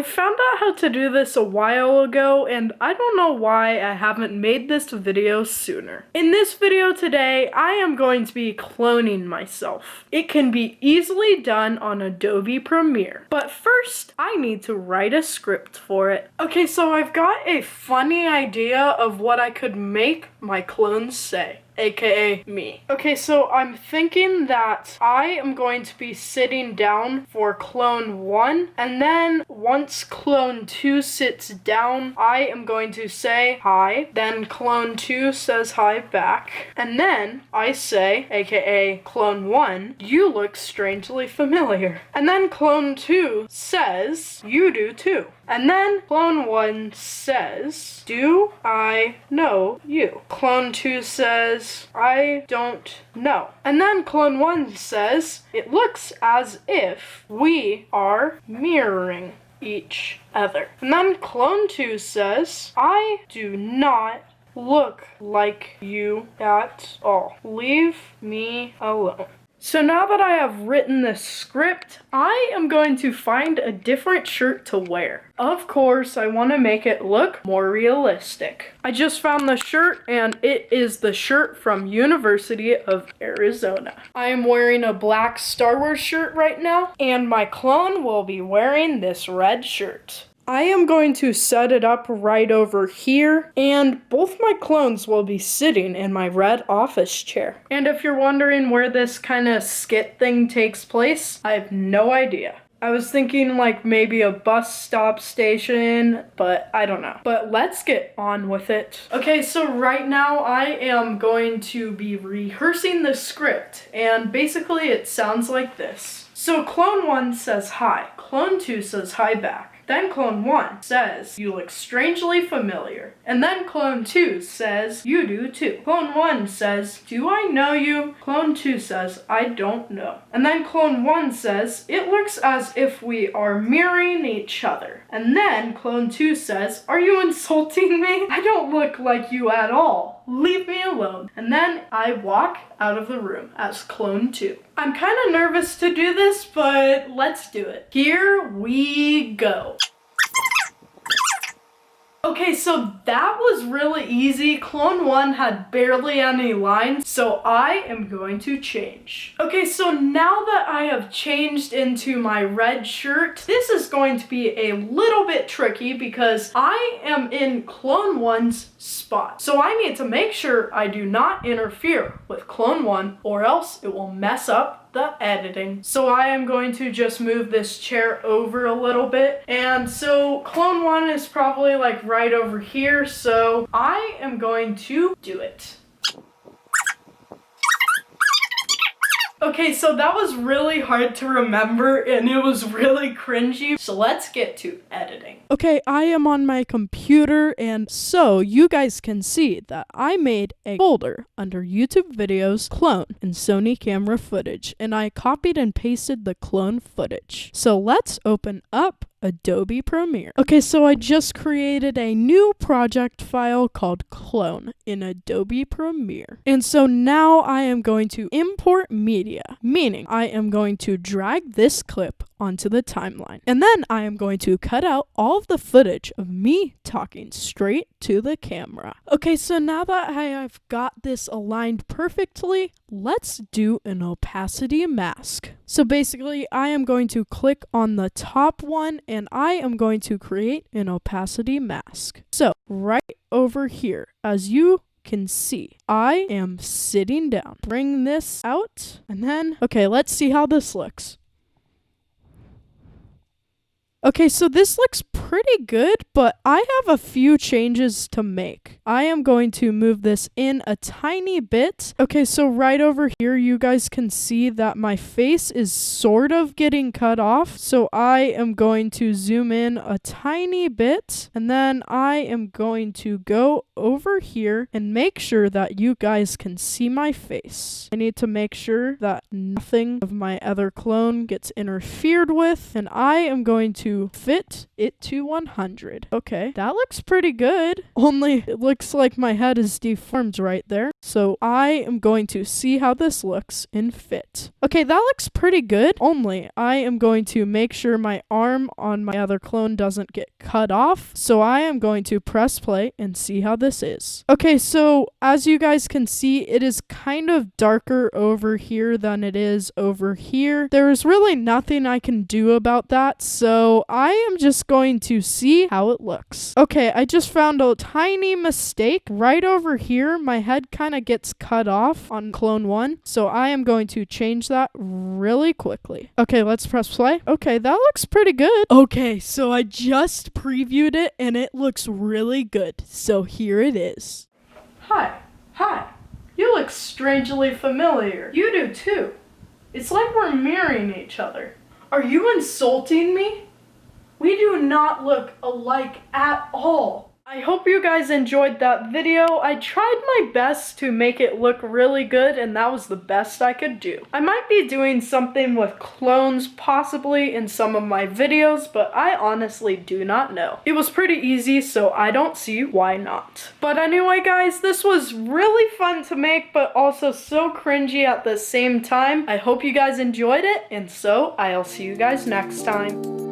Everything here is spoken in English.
found out how to do this a while ago, and I don't know why I haven't made this video sooner. In this video today, I am going to be cloning myself. It can be easily done on Adobe Premiere. But first, I need to write a script for it. Okay, so I've got a funny idea of what I could make my clones say. AKA me. Okay, so I'm thinking that I am going to be sitting down for clone 1, and then once clone 2 sits down, I am going to say hi, then clone 2 says hi back, and then I say, AKA clone 1, you look strangely familiar. And then clone 2 says, you do too. And then clone 1 says, do I know you? Clone 2 says, I don't know. And then clone 1 says, it looks as if we are mirroring each other. And then clone 2 says, I do not look like you at all. Leave me alone. So now that I have written this script, I am going to find a different shirt to wear. Of course, I want to make it look more realistic. I just found the shirt, and it is the shirt from University of Arizona. I am wearing a black Star Wars shirt right now, and my clone will be wearing this red shirt. I am going to set it up right over here, and both my clones will be sitting in my red office chair. And if you're wondering where this kind of skit thing takes place, I have no idea. I was thinking like maybe a bus stop station, but I don't know. But let's get on with it. Okay, so right now I am going to be rehearsing the script, and basically it sounds like this. So clone 1 says hi, clone 2 says hi back. Then clone 1 says, you look strangely familiar. And then clone 2 says, you do too. Clone 1 says, do I know you? Clone 2 says, I don't know. And then clone 1 says, it looks as if we are mirroring each other. And then clone 2 says, are you insulting me? I don't look like you at all. Leave me alone. And then I walk out of the room as clone 2. I'm kind of nervous to do this, but let's do it. Here we go. Okay, so that was really easy. Clone 1 had barely any lines, so I am going to change. Okay, so now that I have changed into my red shirt, this is going to be a little bit tricky because I am in clone 1's spot. So I need to make sure I do not interfere with clone 1, or else it will mess up the editing. So I am going to just move this chair over a little bit, and so clone 1 is probably like right over here, so I am going to do it. Okay, so that was really hard to remember, and it was really cringy, so let's get to editing. Okay, I am on my computer, and so you guys can see that I made a folder under YouTube videos, clone, and Sony camera footage, and I copied and pasted the clone footage. So let's open up Adobe Premiere. Okay, so I just created a new project file called clone in Adobe Premiere. And so now I am going to import media, meaning I am going to drag this clip onto the timeline. And then I am going to cut out all of the footage of me talking straight to the camera. Okay, so now that I have got this aligned perfectly, let's do an opacity mask. So basically, I am going to click on the top one, and I am going to create an opacity mask. So right over here, as you can see, I am sitting down. Bring this out, and then, okay, let's see how this looks. Okay, so this looks pretty good, but I have a few changes to make. I am going to move this in a tiny bit. Okay, so right over here, you guys can see that my face is sort of getting cut off. So I am going to zoom in a tiny bit, and then I am going to go over here and make sure that you guys can see my face. I need to make sure that nothing of my other clone gets interfered with, and I am going to fit it to to 100. Okay, that looks pretty good. Only it looks like my head is deformed right there. So I am going to see how this looks in fit. Okay, that looks pretty good. Only I am going to make sure my arm on my other clone doesn't get cut off. So I am going to press play and see how this is. Okay, so as you guys can see, it is kind of darker over here than it is over here. There is really nothing I can do about that, so I am just going to see how it looks. Okay, I just found a tiny mistake right over here. My head kind of gets cut off on clone 1, so I am going to change that really quickly. Okay, let's press play. Okay, that looks pretty good. Okay, so I just previewed it and it looks really good. So here it is. Hi. You look strangely familiar. You do too. It's like we're mirroring each other. Are you insulting me? We do not look alike at all. I hope you guys enjoyed that video. I tried my best to make it look really good, and that was the best I could do. I might be doing something with clones possibly in some of my videos, but I honestly do not know. It was pretty easy, so I don't see why not. But anyway, guys, this was really fun to make, but also so cringy at the same time. I hope you guys enjoyed it, and so I'll see you guys next time.